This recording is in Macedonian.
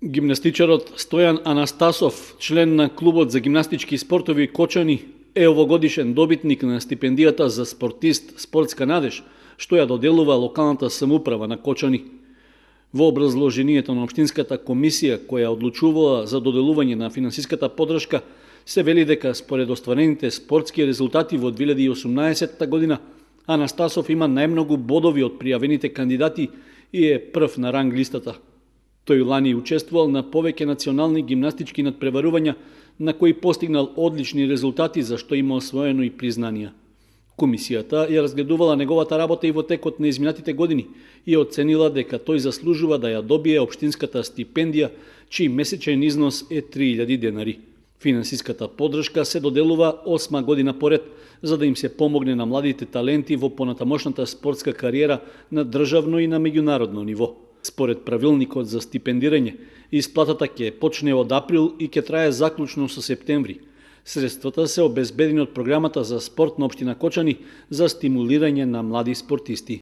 Гимнастичарот Стојан Анастасов, член на клубот за гимнастички спортови Кочани, е овогодишен добитник на стипендијата за спортист Спортска надеж, што ја доделува локалната самоуправа на Кочани. Во образложението на Општинската комисија која одлучувала за доделување на финансиската поддршка, се вели дека според остварените спортски резултати во 2018 година, Анастасов има најмногу бодови од пријавените кандидати и е прв на ранг листата. Тој лани учествувал на повеќе национални гимнастички надпреварувања, на кои постигнал одлични резултати за што има освоено и признанија. Комисијата ја разгледувала неговата работа и во текот на изминатите години и оценила дека тој заслужува да ја добие општинската стипендија, чиј месечен износ е 3000 денари. Финансиската поддршка се доделува 8 година поред, за да им се помогне на младите таленти во понатамошната спортска кариера на државно и на меѓународно ниво. Според правилникот за стипендирање, исплатата ќе почне од април и ќе трае заклучно со септември. Средствата се обезбедени од програмата за спорт на општина Кочани за стимулирање на млади спортисти.